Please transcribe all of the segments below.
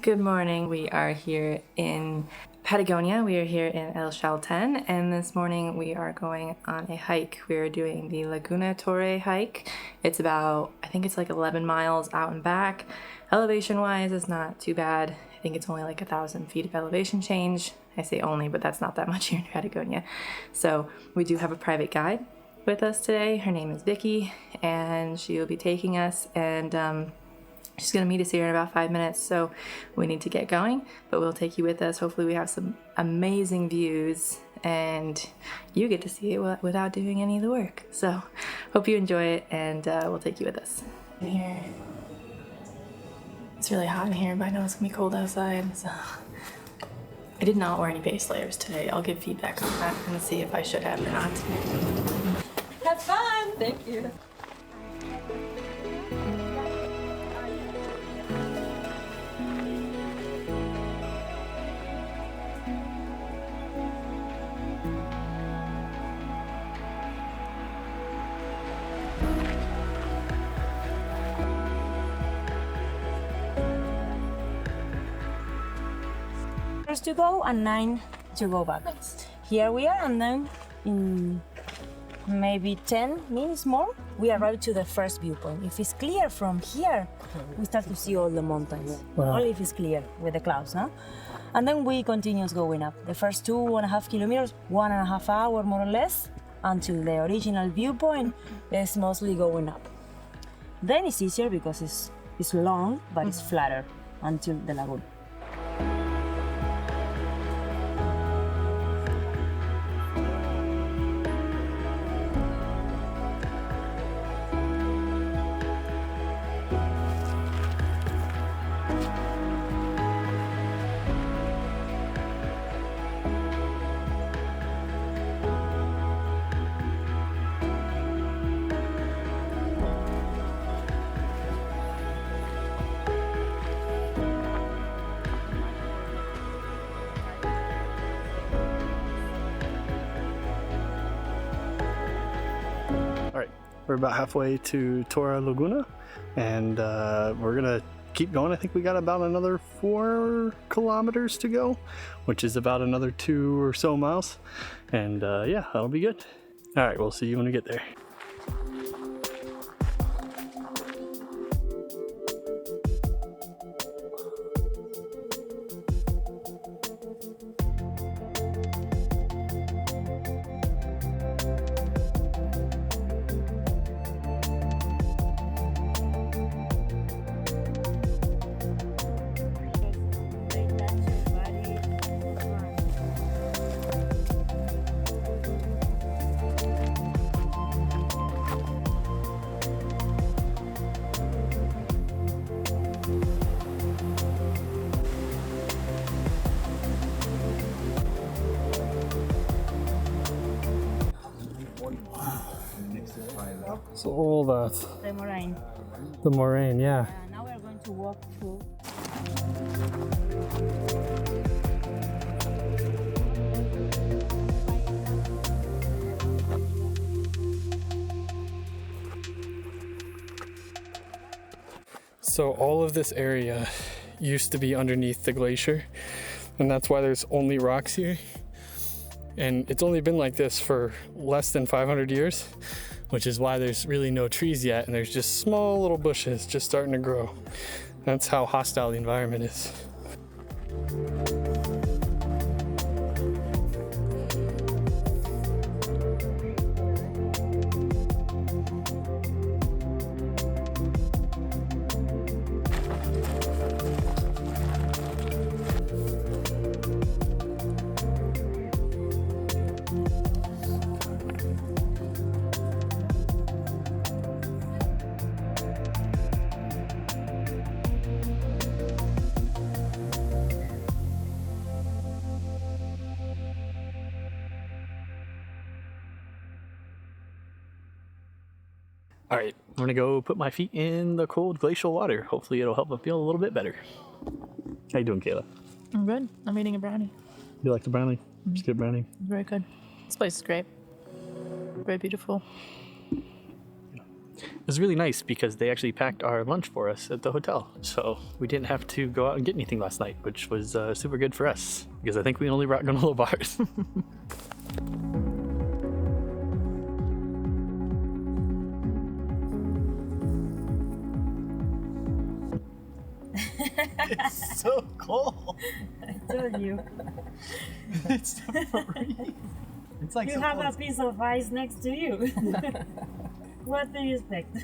Good morning. We are here in Patagonia. We are here in El Chalten, and this morning we are going on a hike. We are doing the Laguna Torre hike. It's about, I think it's like 11 miles out and back. Elevation-wise, it's not too bad. I think it's only like 1,000 feet of elevation change. I say only, but that's not that much here in Patagonia. So we do have a private guide with us today. Her name is Vicky, and she will be taking us, and she's going to meet us here in about 5 minutes, so we need to get going, but we'll take you with us. Hopefully we have some amazing views, and you get to see it without doing any of the work. So hope you enjoy it, and we'll take you with us. In here, it's really hot in here, but I know it's going to be cold outside, so I did not wear any base layers today. I'll give feedback on that and see if I should have or not. Have fun! Thank you. To go and 9 to go back. Here we are, and then in maybe 10 minutes more we arrive to the first viewpoint. If it's clear from here, we start to see all the mountains. Wow. Only if it's clear with the clouds, no? And then we continue going up. The first 2.5 kilometers, 1.5 hours more or less, until the original viewpoint is mostly going up. Then it's easier because it's long, but it's flatter until the lagoon. We're about halfway to Torre Laguna, and we're gonna keep going. I think we got about another 4 kilometers to go, which is about another 2 or so miles. And yeah, that'll be good. All right, we'll see you when we get there. So all that. The moraine. The moraine, yeah. Now we're going to walk through. So all of this area used to be underneath the glacier, and that's why there's only rocks here. And it's only been like this for less than 500 years, which is why there's really no trees yet, and there's just small little bushes just starting to grow. That's how hostile the environment is. All right, I'm gonna go put my feet in the cold glacial water. Hopefully it'll help me feel a little bit better. How you doing, Kayla? I'm good. I'm eating a brownie. You like the brownie? Just get brownie. Very good. This place is great. Very beautiful. was really nice because they actually packed our lunch for us at the hotel. So we didn't have to go out and get anything last night, which was super good for us because I think we only brought granola bars. It's so cold. I told you. It's so freezing. It's like You so have cold. a piece of ice next to you. What do you expect?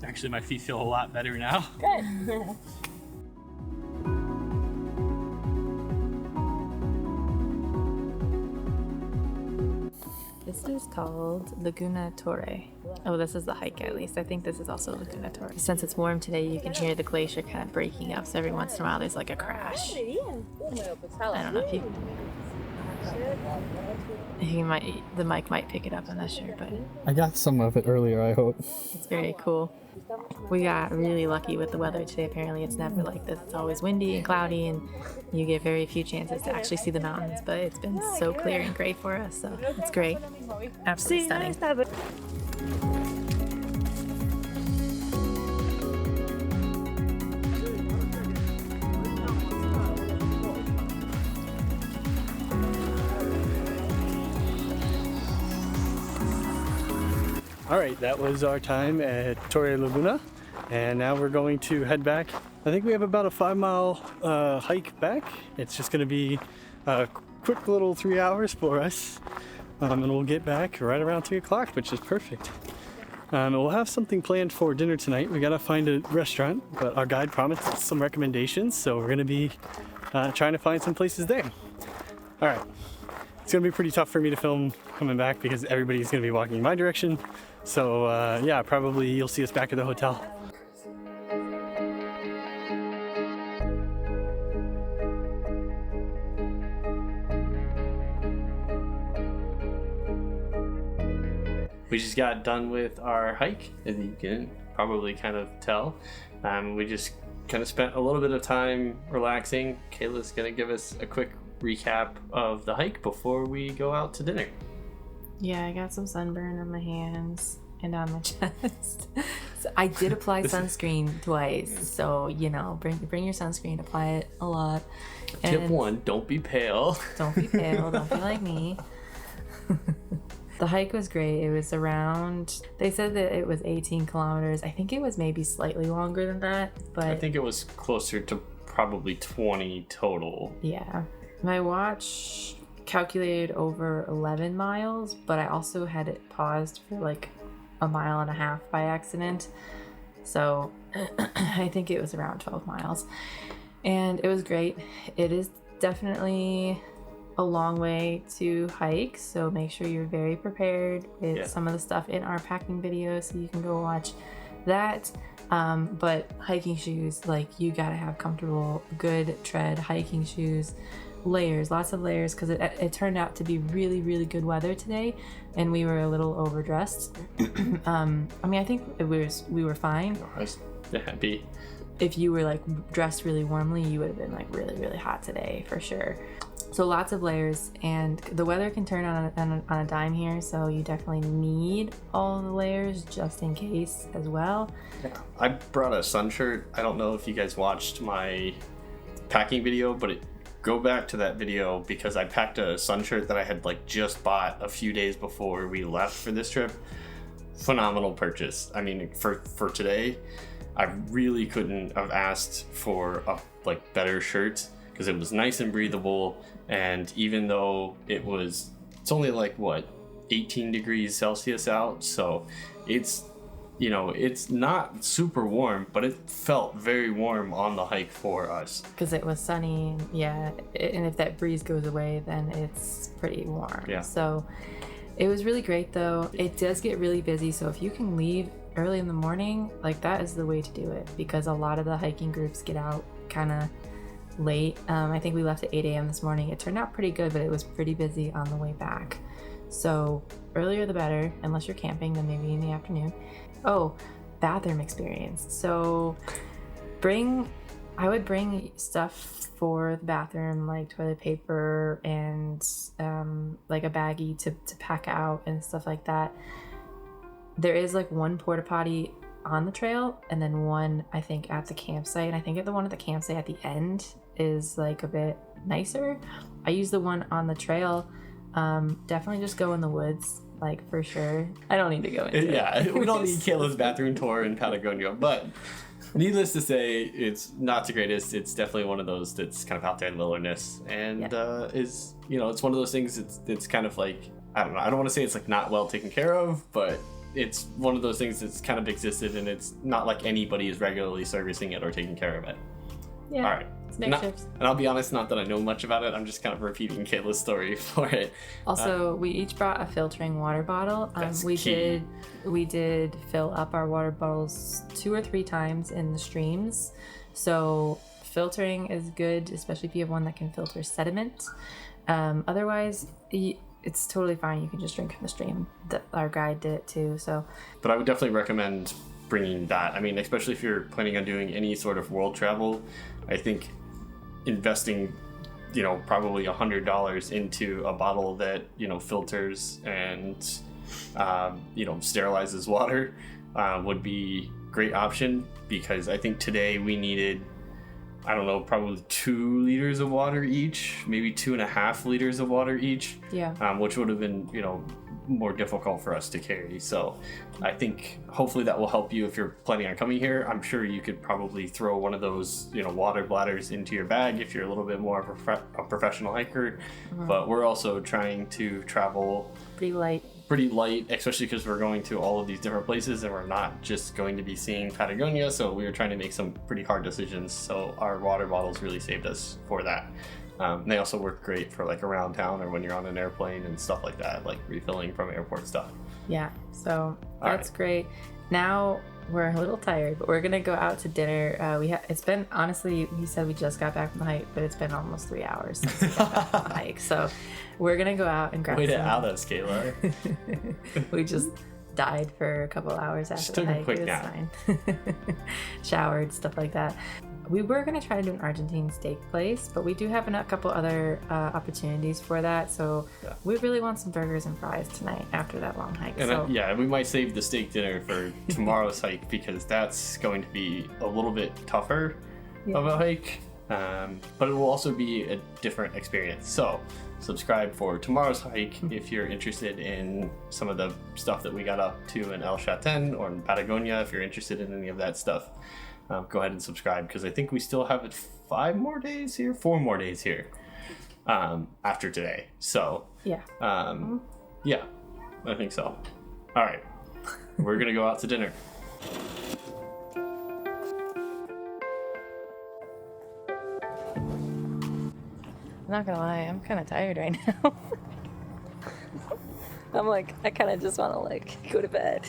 Actually, my feet feel a lot better now. Good. This is called Laguna Torre. Oh, this is the hike at least. I think this is also Laguna Torre. Since it's warm today, you can hear the glacier kind of breaking up. So every once in a while, there's like a crash. I don't know if the mic might pick it up. I'm not sure, but I got some of it earlier, I hope. it's very cool. We got really lucky with the weather today. Apparently, it's never like this. It's always windy and cloudy, and you get very few chances to actually see the mountains. But it's been so clear and great for us, so it's great. Absolutely stunning. All right, that was our time at Torre Laguna, and now we're going to head back. I think we have about a 5-mile hike back. It's just going to be a quick little 3 hours for us, and we'll get back right around 3 o'clock, which is perfect. And we'll have something planned for dinner tonight. We got to find a restaurant, but our guide promised some recommendations, so we're going to be trying to find some places there. All right. It's gonna be pretty tough for me to film coming back because everybody's gonna be walking in my direction. So yeah, probably you'll see us back at the hotel. We just got done with our hike, as you can probably kind of tell. We just kind of spent a little bit of time relaxing. Kayla's gonna give us a quick recap of the hike before we go out to dinner. Yeah, I got some sunburn on my hands and on my chest. So I did apply sunscreen twice, so you know, bring your sunscreen, apply it a lot. Tip 1, don't be pale. Don't be pale, don't be like me. The hike was great. It was around, they said that it was 18 kilometers. I think it was maybe slightly longer than that, but I think it was closer to probably 20 total. yeah. My watch calculated over 11 miles, but I also had it paused for like 1.5 miles by accident. So I think it was around 12 miles. And it was great. It is definitely a long way to hike, so make sure you're very prepared with some of the stuff in our packing video, so you can go watch that. But hiking shoes, like, you gotta have comfortable, good tread hiking shoes. Layers, lots of layers, because it turned out to be really, really good weather today, and we were a little overdressed. I mean, I think we were fine. I was happy. If you were like dressed really warmly, you would have been like really, really hot today for sure. So lots of layers, and the weather can turn on a dime here, so you definitely need all the layers just in case as well. Yeah. I brought a sun shirt. I don't know if you guys watched my packing video, but go back to that video because I packed a sun shirt that I had like just bought a few days before we left for this trip. Phenomenal purchase. I mean, for today, I really couldn't have asked for a like better shirt because it was nice and breathable. And even though it's only like what, 18 degrees Celsius out, so it's, you know, it's not super warm, but it felt very warm on the hike for us. Because it was sunny, yeah, and if that breeze goes away, then it's pretty warm. Yeah. So it was really great, though. It does get really busy, so if you can leave early in the morning, like, that is the way to do it, because a lot of the hiking groups get out kind of late. I think we left at 8 a.m. this morning. It turned out pretty good, but it was pretty busy on the way back. So earlier the better, unless you're camping, then maybe in the afternoon. Oh, bathroom experience. So bring I would bring stuff for the bathroom, like toilet paper and like a baggie to pack out and stuff like that. There is like one porta potty on the trail and then one, I think, at the campsite. And I think the one at the campsite at the end is like a bit nicer. I use the one on the trail. Definitely just go in the woods, like for sure. I don't need to go into it. We don't need Kayla's bathroom tour in Patagonia, but needless to say, it's not the greatest. It's definitely one of those that's kind of out there in the wilderness, and is, you know, it's one of those things. It's kind of like, I don't know. I don't want to say it's like not well taken care of, but it's one of those things that's kind of existed, and it's not like anybody is regularly servicing it or taking care of it. Yeah. All right. And I'll be honest, not that I know much about it. I'm just kind of repeating Kayla's story for it. Also, we each brought a filtering water bottle. We did fill up our water bottles 2 or 3 times in the streams. So filtering is good, especially if you have one that can filter sediment. Otherwise, it's totally fine. You can just drink from the stream. Our guide did it too. So, but I would definitely recommend bringing that. I mean, especially if you're planning on doing any sort of world travel, I think investing, you know, probably $100 into a bottle that, you know, filters and, you know, sterilizes water would be a great option, because I think today we needed, I don't know, probably 2 liters of water each, maybe 2.5 liters of water each. Yeah. Which would have been, you know, more difficult for us to carry. So I think hopefully that will help you if you're planning on coming here. I'm sure you could probably throw one of those, you know, water bladders into your bag if you're a little bit more of a professional hiker. But we're also trying to travel pretty light, especially because we're going to all of these different places and we're not just going to be seeing Patagonia. So we were trying to make some pretty hard decisions. So our water bottles really saved us for that. They also work great for like around town or when you're on an airplane and stuff like that, like refilling from airport stuff. Yeah, so that's great. Now we're a little tired, but we're gonna go out to dinner. It's been, honestly, we said we just got back from the hike, but it's been almost 3 hours since we got back from the hike. So we're gonna go out and grab Way some. to out us, Kayla. We just died for a couple hours after the hike. Quick it was nap. fine. Showered, stuff like that. We were going to try to do an Argentine steak place, but we do have a couple other opportunities for that. So we really want some burgers and fries tonight after that long hike. And we might save the steak dinner for tomorrow's hike, because that's going to be a little bit tougher of a hike, but it will also be a different experience. So subscribe for tomorrow's hike if you're interested in some of the stuff that we got up to in El Chalten or in Patagonia. If you're interested in any of that stuff, go ahead and subscribe, because I think we still have 4 more days here after today. So yeah, I think so. All right, we're gonna go out to dinner. I'm not gonna lie, I'm kind of tired right now. I'm like, I kind of just want to like go to bed.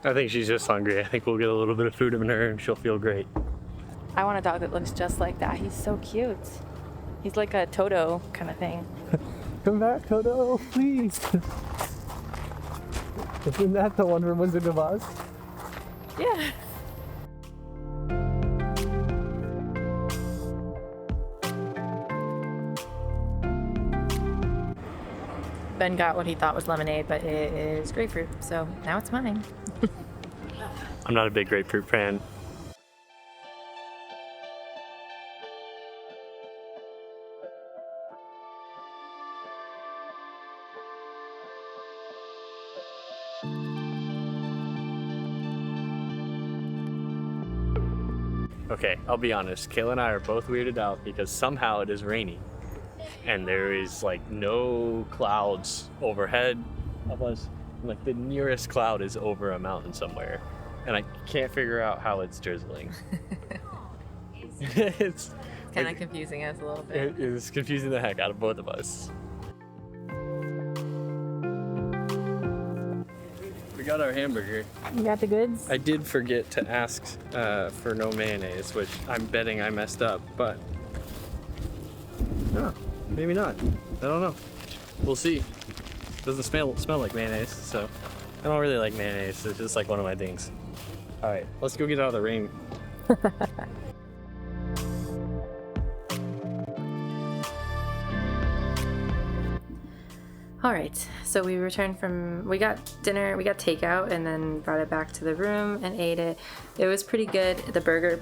I think she's just hungry. I think we'll get a little bit of food in her and she'll feel great. I want a dog that looks just like that. He's so cute. He's like a Toto kind of thing. Come back, Toto, please. Isn't that the one from Wizard of Oz? Yeah. Ben got what he thought was lemonade, but it is grapefruit, so now it's mine. I'm not a big grapefruit fan. Okay, I'll be honest, Kayla and I are both weirded out because somehow it is raining and there is like no clouds overhead of us. Like the nearest cloud is over a mountain somewhere and I can't figure out how it's drizzling. It's kind of confusing us a little bit. It is confusing the heck out of both of us. We got our hamburger. You got the goods? I did forget to ask for no mayonnaise, which I'm betting I messed up, but no, maybe not. I don't know. We'll see. Doesn't smell like mayonnaise, so I don't really like mayonnaise. It's just like one of my things. All right, let's go get out of the rain. All right, so we returned from, we got dinner, we got takeout, and then brought it back to the room and ate it. It was pretty good. The burger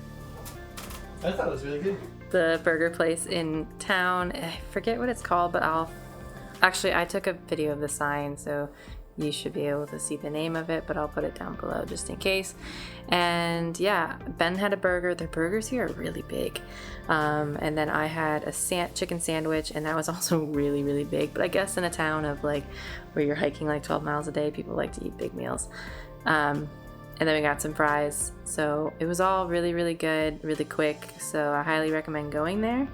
I thought it was really good. the burger place in town. I forget what it's called, but I took a video of the sign, so you should be able to see the name of it, but I'll put it down below just in case. And yeah, Ben had a burger. Their burgers here are really big. And then I had a chicken sandwich, and that was also really, really big. But I guess in a town of like where you're hiking like 12 miles a day, people like to eat big meals. And then we got some fries. So it was all really, really good, really quick. So I highly recommend going there.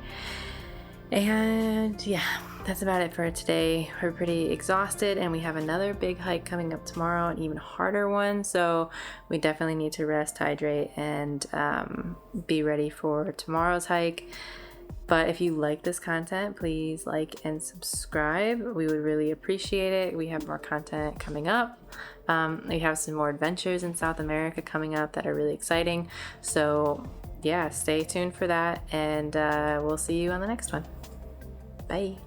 And yeah, that's about it for today. We're pretty exhausted, and we have another big hike coming up tomorrow, an even harder one. So we definitely need to rest, hydrate, and be ready for tomorrow's hike. But if you like this content, please like and subscribe. We would really appreciate it. We have more content coming up. We have some more adventures in South America coming up that are really exciting. So yeah, stay tuned for that, and we'll see you on the next one. Bye.